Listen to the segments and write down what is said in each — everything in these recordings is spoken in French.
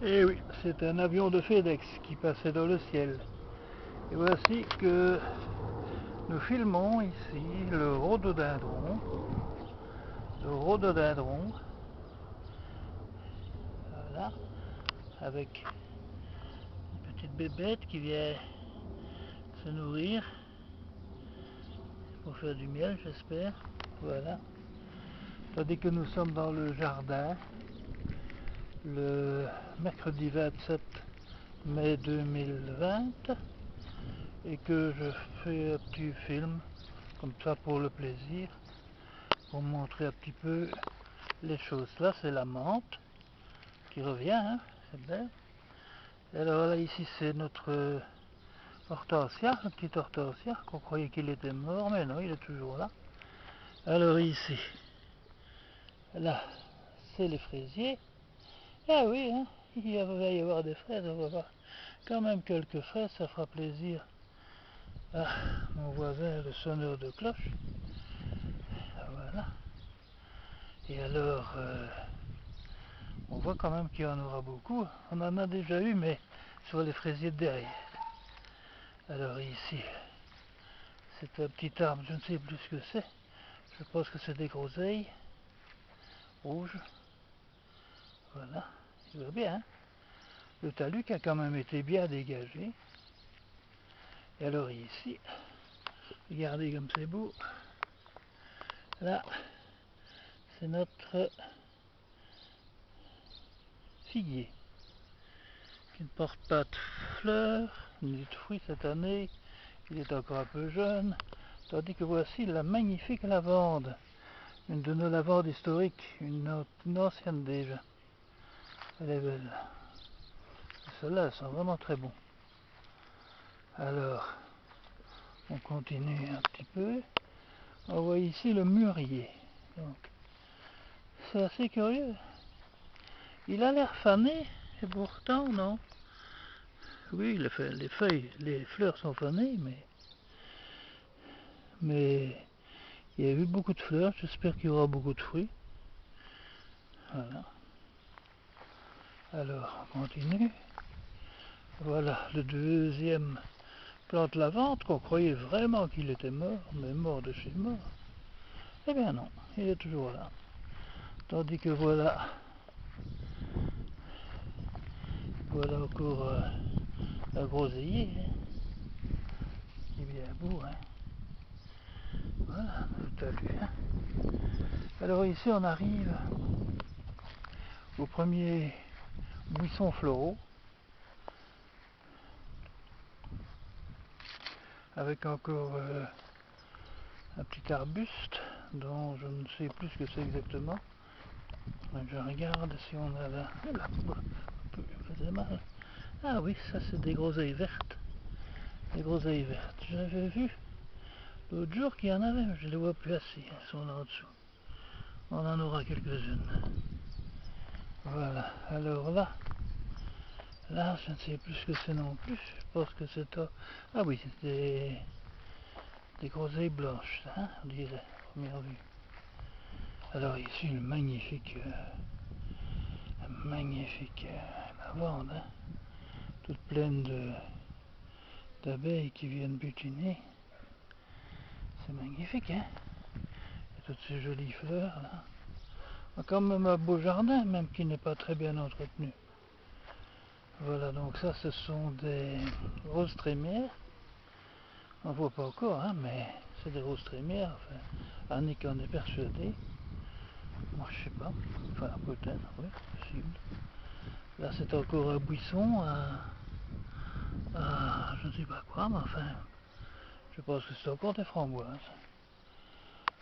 Et oui, c'est un avion de FedEx qui passait dans le ciel. Et voici que nous filmons ici le rhododendron. Le rhododendron, voilà, avec une petite bébête qui vient se nourrir pour faire du miel, j'espère. Voilà. Tandis que nous sommes dans le jardin, le mercredi 27 mai 2020, et que je fais un petit film comme ça pour le plaisir, pour montrer un petit peu les choses. Là c'est la menthe qui revient, hein, c'est belle. Et alors là ici c'est notre hortensia, le petit hortensia, qu'on croyait qu'il était mort, mais non, il est toujours là. Alors ici, là c'est les fraisiers. Ah oui, hein, il va y avoir des fraises, on va voir quand même quelques fraises, ça fera plaisir à mon voisin le sonneur de cloche. Voilà. Et alors, on voit quand même qu'il y en aura beaucoup. On en a déjà eu, mais sur les fraisiers de derrière. Alors ici, c'est un petit arbre, je ne sais plus ce que c'est. Je pense que c'est des groseilles rouges. Voilà, il va bien. Hein, le talus a quand même été bien dégagé. Et alors ici, regardez comme c'est beau. Là, c'est notre figuier qui ne porte pas de fleurs ni de fruits cette année. Il est encore un peu jeune. Tandis que voici la magnifique lavande, une de nos lavandes historiques, une ancienne déjà. Elle est belle. Celles-là sont vraiment très bons. Alors, on continue un petit peu. On voit ici le mûrier. Donc, c'est assez curieux. Il a l'air fané, et pourtant non. Oui, les feuilles, les fleurs sont fanées, mais il y a eu beaucoup de fleurs. J'espère qu'il y aura beaucoup de fruits. Voilà. Alors, on continue. Voilà le deuxième plante lavande qu'on croyait vraiment qu'il était mort, mais mort de chez mort. Eh bien non, il est toujours là. Tandis que voilà encore la groseillier, hein, qui est bien beau. Hein. Voilà, le talus. Hein. Alors ici on arrive au premier buisson floraux, avec encore un petit arbuste dont je ne sais plus ce que c'est exactement. Je regarde si on a là, ça faisait mal. Ah oui, ça c'est des groseilles vertes. Des groseilles vertes. J'avais vu l'autre jour qu'il y en avait, mais je ne les vois plus assez. Elles sont là en dessous. On en aura quelques-unes. Voilà. Alors là, je ne sais plus ce que c'est non plus. Je pense que c'est... Ah oui, c'est des groseilles blanches, hein, on dirait, à première vue. Alors ici, une magnifique lavande, hein, toute pleine d'abeilles qui viennent butiner. C'est magnifique, hein. Et toutes ces jolies fleurs, là. On a quand même un beau jardin, même qui n'est pas très bien entretenu. Voilà, donc ça, ce sont des roses trémières. On ne voit pas encore, hein, mais c'est des roses trémières. Enfin, Annick en est persuadée. Moi, je sais pas. Enfin, peut-être, oui, possible. Là, c'est encore un buisson, je ne sais pas quoi, mais enfin, je pense que c'est encore des framboises.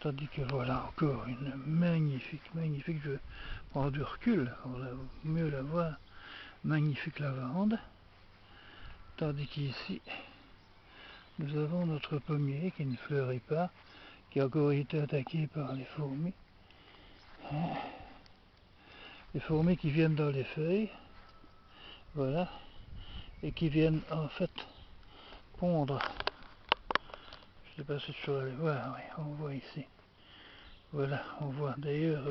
Tandis que voilà encore une magnifique, je prends du recul pour mieux la voir, magnifique lavande. Tandis qu'ici, nous avons notre pommier qui ne fleurit pas, qui a encore été attaqué par les fourmis. Les fourmis qui viennent dans les feuilles, voilà, et qui viennent en fait pondre. Je ne sais pas si je pourrais aller voir, oui, on voit ici. Voilà, on voit d'ailleurs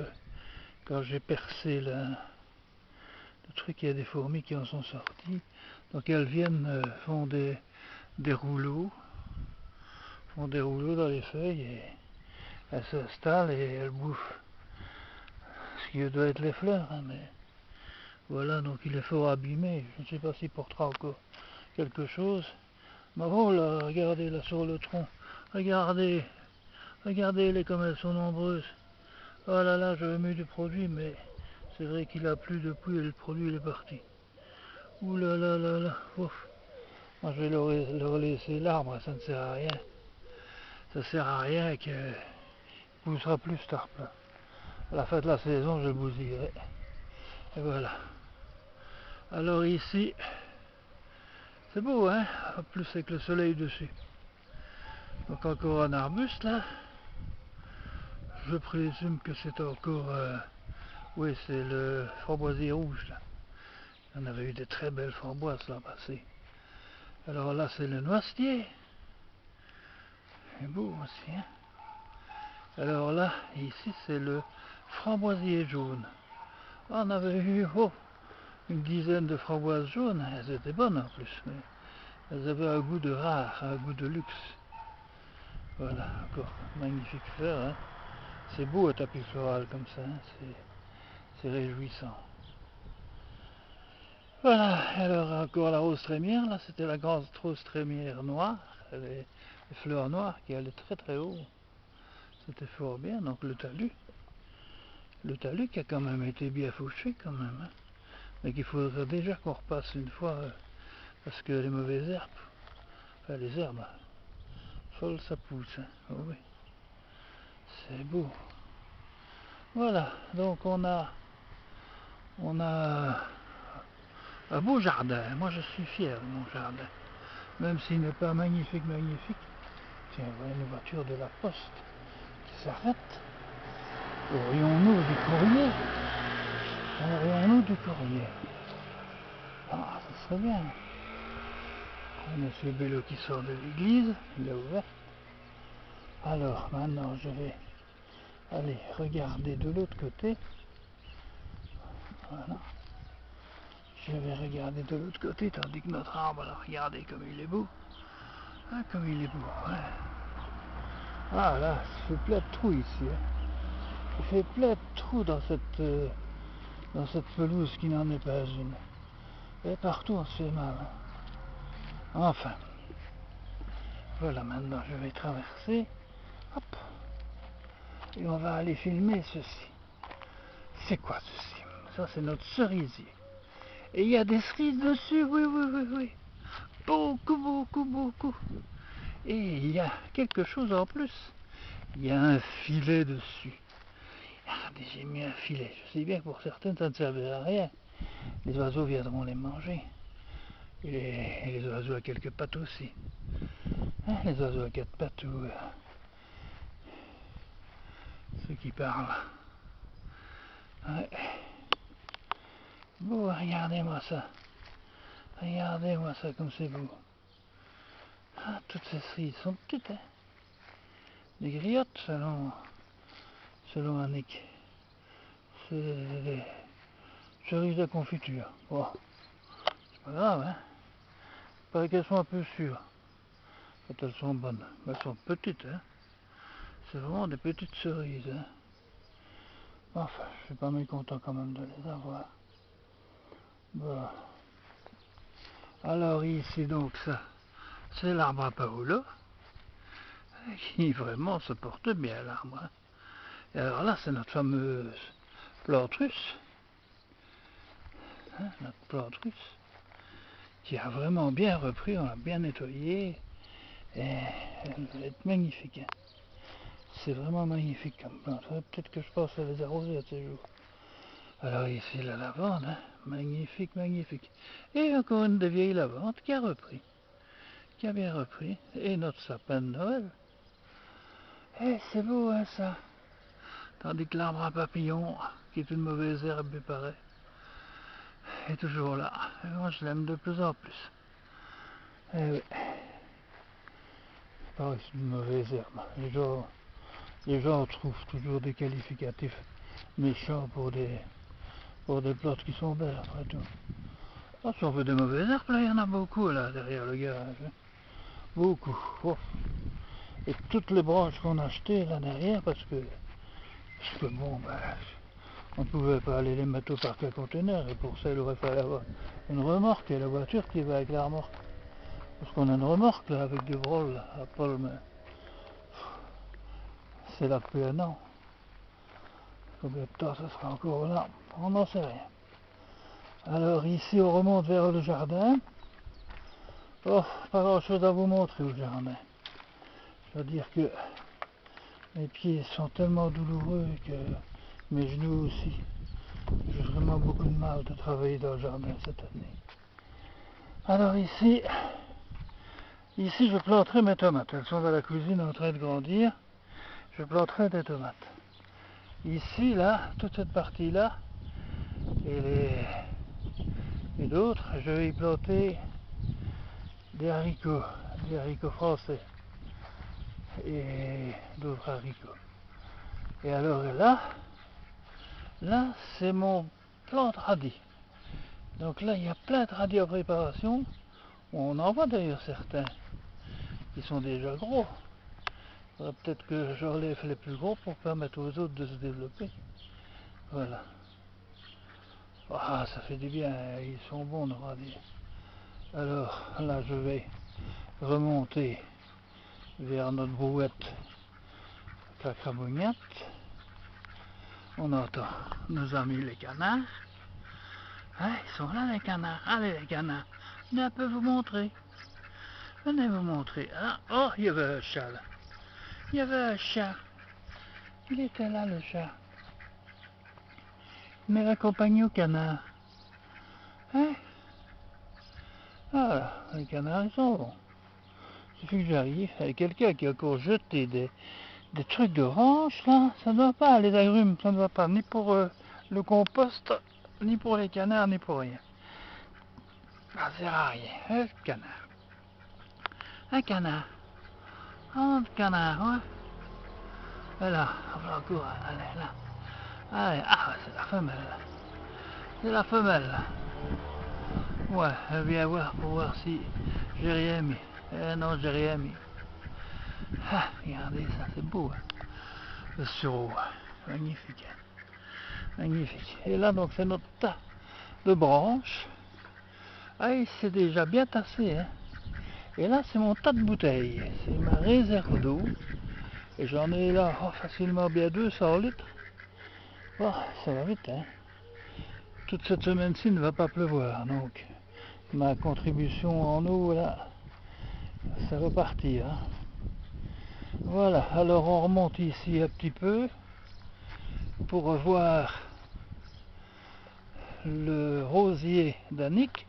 quand j'ai percé le truc, il y a des fourmis qui en sont sorties. Donc elles viennent, font des rouleaux, dans les feuilles et elles s'installent et elles bouffent ce qui doit être les fleurs, hein, mais voilà, donc il est fort abîmé. Je ne sais pas s'il portera encore quelque chose. Mais oh là, regardez là sur le tronc, regardez, regardez-les comme elles sont nombreuses. Oh là là, j'avais mis du produit, mais c'est vrai qu'il a plu depuis et le produit il est parti. Ouh là là là là, ouf. Moi je vais leur laisser l'arbre, ça ne sert à rien. Ça sert à rien qu'il poussera plus cet arbre là. À la fin de la saison, je le bousillerai. Et voilà. Alors ici, c'est beau, hein, en plus avec le soleil dessus. Donc encore un arbuste là. Je présume que c'est encore... oui, c'est le framboisier rouge là. On avait eu des très belles framboises là passées. Alors là, c'est le noisetier. C'est beau aussi, hein. Alors là, ici, c'est le framboisier jaune. On avait eu une dizaine de framboises jaunes. Elles étaient bonnes en plus, mais elles avaient un goût de rare, un goût de luxe. Voilà, encore magnifique fleur, hein. C'est beau un tapis floral comme ça, hein. C'est réjouissant. Voilà, alors encore la rose trémière, là c'était la grande rose trémière noire, les fleurs noires qui allaient très très haut. C'était fort bien, donc le talus qui a quand même été bien fauché quand même, hein. Mais qu'il faudrait déjà qu'on repasse une fois, parce que les mauvaises herbes, enfin les herbes, folles ça pousse, hein. Oh oui, c'est beau. Voilà, donc on a un beau jardin. Moi je suis fier de mon jardin, même s'il n'est pas magnifique. Tiens, voilà une voiture de la poste qui s'arrête. Aurions-nous du courrier? Ah, ça serait bien. Monsieur Bello qui sort de l'église, il a ouvert. Alors maintenant je vais aller regarder de l'autre côté. Voilà. Je vais regarder de l'autre côté tandis que notre arbre, là, regardez comme il est beau. Ah, comme il est beau, ouais. Ah là, il fait plein de trous ici, hein. Il fait plein de trous dans cette pelouse qui n'en est pas une. Et partout on se fait mal, hein. Enfin, voilà, maintenant je vais traverser. Hop. Et on va aller filmer ceci. C'est quoi ceci? Ça c'est notre cerisier. Et il y a des cerises dessus, oui. Beaucoup. Et il y a quelque chose en plus. Il y a un filet dessus. Regardez, j'ai mis un filet. Je sais bien que pour certaines ça ne servira à rien. Les oiseaux viendront les manger. Et les oiseaux à quelques pattes aussi. Hein, les oiseaux à quatre pattes ou ceux qui parlent. Ouais. Bon, regardez-moi ça. Regardez-moi ça comme c'est beau. Ah, toutes ces cerises sont petites, hein. Des griottes selon Annick. C'est des cerises à confiture. Bon, c'est pas grave, hein. Il paraît qu'elles sont un peu sûres quand elles sont bonnes. Mais elles sont petites, hein. C'est vraiment des petites cerises, hein. Enfin, je suis pas mécontent quand même de les avoir. Bon. Alors ici donc ça, c'est l'arbre à Paolo, qui vraiment se porte bien l'arbre, hein. Et alors là c'est notre fameuse plante russe, hein, notre plante russe, qui a vraiment bien repris, on l'a bien nettoyé, et elle va être magnifique, hein. C'est vraiment magnifique comme plante, peut-être que je pense à les arroser à ces jours. Alors ici la lavande, hein, magnifique. Et encore une des vieilles lavandes qui a bien repris, et notre sapin de Noël. Eh, c'est beau, hein, ça. Tandis que l'arbre à papillon, qui est une mauvaise herbe, il paraît, est toujours là. Et moi, je l'aime de plus en plus. Eh oui. C'est pareil, c'est une mauvaise herbe. Les gens trouvent toujours des qualificatifs méchants pour des Pour des plantes qui sont belles après tout. Ah, si on veut des mauvaises herbes, là, il y en a beaucoup là derrière le garage. Hein. Beaucoup. Oh. Et toutes les branches qu'on a achetées là derrière, parce que bon, ben, on ne pouvait pas aller les mettre au parc à conteneurs, et pour ça il aurait fallu avoir une remorque, et la voiture qui va avec la remorque. Parce qu'on a une remorque là avec du brol à Paul, mais c'est là depuis un an. Combien de temps ça sera encore là? On n'en sait rien. Alors ici on remonte vers le jardin. Oh, pas grand chose à vous montrer au jardin. Je veux dire que mes pieds sont tellement douloureux que mes genoux aussi. J'ai vraiment beaucoup de mal de travailler dans le jardin cette année. Alors ici je planterai mes tomates. Elles sont dans la cuisine en train de grandir. Je planterai des tomates. Ici, là, toute cette partie-là, et d'autres, je vais y planter des haricots français et d'autres haricots. Et alors là c'est mon plant de radis. Donc là, il y a plein de radis en préparation. On en voit d'ailleurs certains qui sont déjà gros. Il faudrait peut-être que j'enlève les plus gros pour permettre aux autres de se développer. Voilà. Ah, ça fait du bien, ils sont bons nos radis. Alors là, je vais remonter vers notre brouette Cacrabognette. On entend nos amis les canards. Ah, ils sont là les canards. Allez les canards, venez un peu vous montrer. Venez vous montrer. Ah, oh, il y avait un chat là. Il y avait un chat. Il était là le chat. Il m'a accompagné au canard. Hein? Voilà, les canards ils sont bons. Il suffit que j'arrive. Il y a quelqu'un qui a encore jeté des trucs d'orange là. Ça ne doit pas, les agrumes, ça ne va pas. Ni pour le compost, ni pour les canards, ni pour rien. Ça sert à rien. Un canard. Un canard. Un canard, ouais. Voilà, on va encore aller là. Allez, ah, c'est la femelle. C'est la femelle. Ouais, elle vient voir pour voir si j'ai rien mis. Eh non, j'ai rien mis. Ah, regardez ça, c'est beau. Hein. Le sureau. Magnifique. Hein. Magnifique. Et là, donc, c'est notre tas de branches. Ah, c'est déjà bien tassé. Hein. Et là, c'est mon tas de bouteilles. C'est ma réserve d'eau. Et j'en ai là facilement bien 200 litres. Oh, ça va vite. Hein. Toute cette semaine-ci ne va pas pleuvoir. Donc, ma contribution en eau, là, ça va partir. Hein. Voilà. Alors, on remonte ici un petit peu pour revoir le rosier d'Annick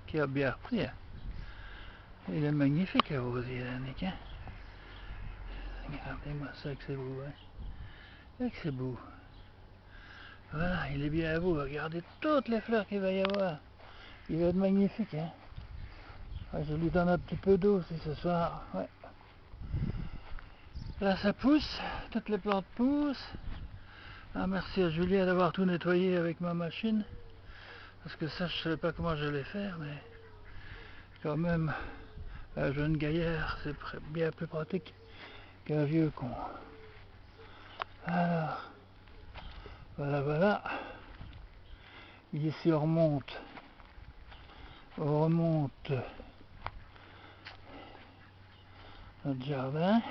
qui a bien repris. Hein. Il est magnifique le rosier d'Annick. Hein. Regardez-moi ça que c'est beau. Hein. Que c'est beau. Voilà, il est bien beau. Regardez toutes les fleurs qu'il va y avoir. Il va être magnifique. Hein. Ouais, je lui donne un petit peu d'eau aussi ce soir. Ouais. Là ça pousse, toutes les plantes poussent. Ah, merci à Julien d'avoir tout nettoyé avec ma machine. Parce que ça, je ne savais pas comment je vais faire, mais quand même, un jeune gaillard, c'est bien plus pratique qu'un vieux con. Alors, voilà. Ici, on remonte notre jardin.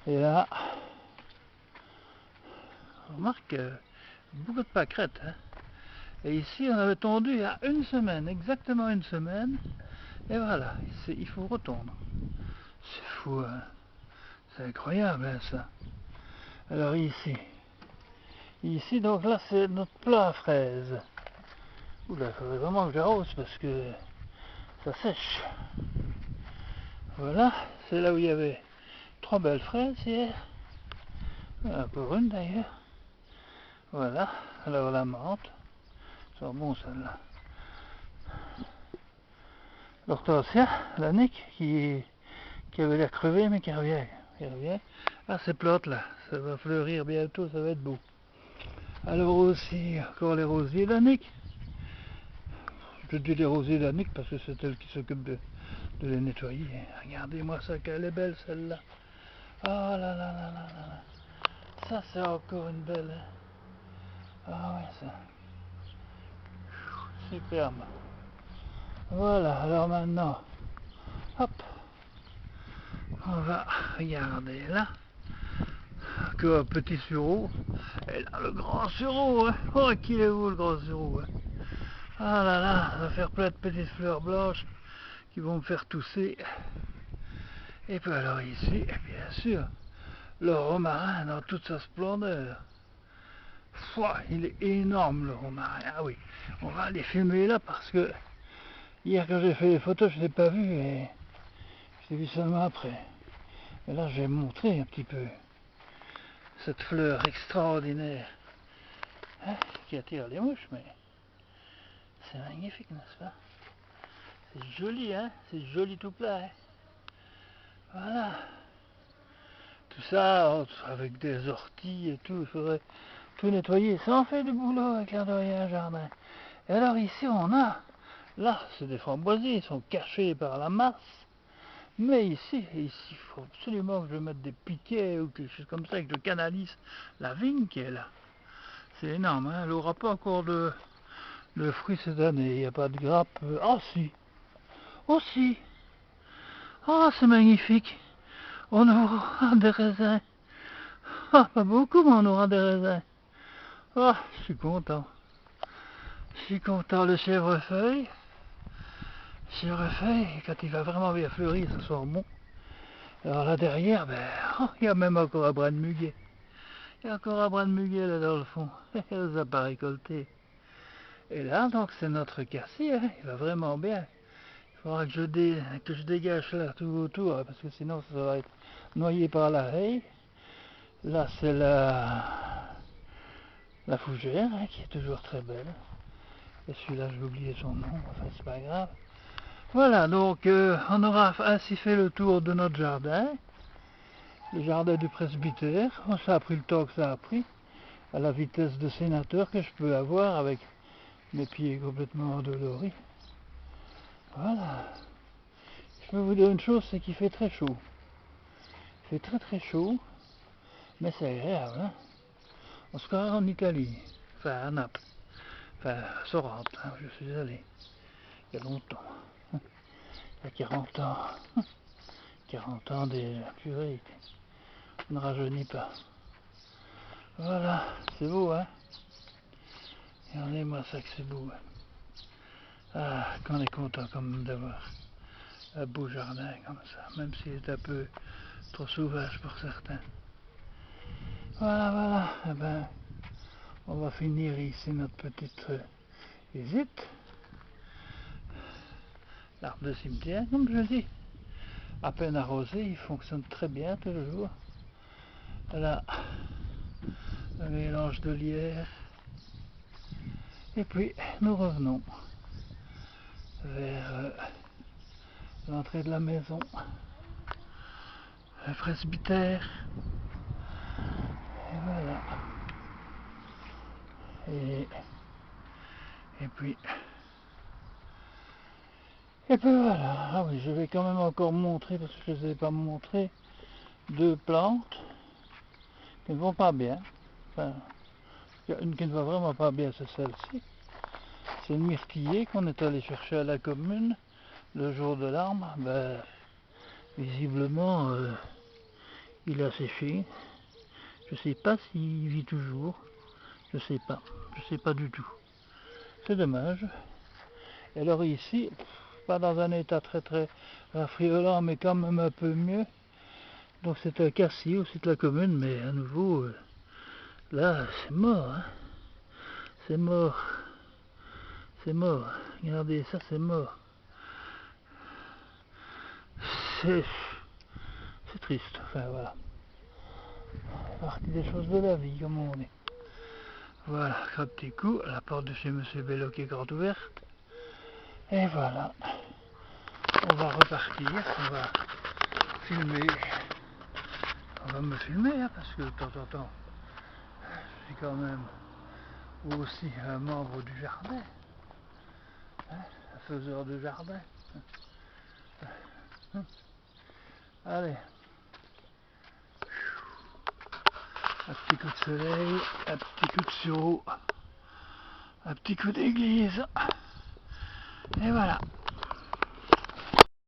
Et là, on remarque beaucoup de pâquerettes. Hein. Et ici, on avait tondu il y a une semaine, exactement une semaine. Et voilà, il faut retondre. C'est fou, hein. C'est incroyable, hein, ça. Alors ici, donc là, c'est notre plat à fraises. Oula, il faudrait vraiment que j'arrose parce que ça sèche. Voilà, c'est là où il y avait 3 belles fraises hier. Encore une d'ailleurs. Voilà, alors la menthe. Ça sent bon celle-là. L'hortensia, l'Annick, qui avait l'air crevé mais qui revient. Ah, ces plantes là, ça va fleurir bientôt, ça va être beau. Alors aussi, encore les rosiers d'Annick. Je dis les rosiers d'Annick parce que c'est elle qui s'occupe de les nettoyer. Regardez-moi ça, qu'elle est belle celle-là. Oh là là là là là là. Ça c'est encore une belle. Ah ouais ça. Superbe. Voilà, alors maintenant, hop, on va regarder là. Que un petit sureau. Et là le grand sureau, hein. Oh qu'il est beau le grand sureau, hein. Ah là là, ça va faire plein de petites fleurs blanches qui vont me faire tousser. Et puis alors ici, bien sûr, le romarin dans toute sa splendeur. Pouah, il est énorme le romarin. Ah oui, on va aller filmer là parce que hier quand j'ai fait les photos, je ne l'ai pas vu et je l'ai vu seulement après. Et là, je vais montrer un petit peu cette fleur extraordinaire, hein, qui attire les mouches, mais c'est magnifique, n'est-ce pas? C'est joli, hein? C'est joli tout plat, hein? Voilà. Tout ça avec des orties et tout, il faudrait tout nettoyer. Ça en fait du boulot avec l'air de rien, un jardin. Et alors ici on a, là c'est des framboisiers, ils sont cachés par la masse. Mais ici, il faut absolument que je mette des piquets ou quelque chose comme ça, et que je canalise la vigne qui est là. C'est énorme, hein? Elle n'aura pas encore de fruits cette année, il n'y a pas de grappe. Ah si, oh si, ah c'est magnifique. On aura des raisins. Ah, pas beaucoup, mais on aura des raisins. Ah, je suis content. Je suis content. Le chèvrefeuille. Chèvrefeuille, quand il va vraiment bien fleurir, ça sent bon. Alors là derrière, ben, oh, il y a même encore un brin de muguet. Il y a encore un brin de muguet là dans le fond. Ça n'a pas récolté. Et là, donc, c'est notre cassis, hein. Il va vraiment bien. Il faudra que je dégage là tout autour, hein, parce que sinon ça va être noyé par la haie. Là, c'est la fougère, hein, qui est toujours très belle. Et celui-là, j'ai oublié son nom, enfin, c'est pas grave. Voilà, donc on aura ainsi fait le tour de notre jardin, le jardin du presbytère. Ça a pris le temps que ça a pris, à la vitesse de sénateur que je peux avoir avec mes pieds complètement endoloris. Voilà. Je peux vous dire une chose, c'est qu'il fait très chaud. Il fait très très chaud, mais c'est agréable, hein. On se croirait en Italie, enfin à Naples, enfin à Sorrente, hein, je suis allé, il y a longtemps, il y a 40 ans. 40 ans déjà, purée, on ne rajeunit pas. Voilà, c'est beau, hein? Regardez-moi ça que c'est beau. Ah, qu'on est content quand même d'avoir un beau jardin comme ça, même s'il est un peu trop sauvage pour certains. Voilà, voilà, eh ben, on va finir ici notre petite visite. L'arbre de cimetière, comme je dis, à peine arrosé, il fonctionne très bien toujours. Là, un mélange de lierre. Et puis, nous revenons vers l'entrée de la maison, le presbytère, et voilà. Et puis voilà. Ah oui, je vais quand même encore montrer, parce que je ne les ai pas montré, deux plantes qui ne vont pas bien. Enfin, il y a une qui ne va vraiment pas bien, c'est celle-ci. C'est le myrtiller qu'on est allé chercher à la commune le jour de l'arbre. Ben, visiblement, il a séché. Je sais pas s'il vit toujours. Je sais pas. Je sais pas du tout. C'est dommage. Et alors ici, pas dans un état très très affriolant, mais quand même un peu mieux. Donc c'est un cassis aussi de la commune, mais à nouveau, là c'est mort. Hein. C'est mort. C'est mort. Regardez, ça c'est mort. C'est triste. Enfin voilà. Partie des choses de la vie, comme on dit. Voilà, un petit coup, la porte de chez Monsieur Bello qui est grande ouverte. Et voilà. On va repartir, on va filmer. On va me filmer, hein, parce que de temps en temps, je suis quand même ou aussi un membre du jardin, hein, un faiseur de jardin. Allez, un petit coup de soleil, un petit coup de sureau, un petit coup d'église, et voilà.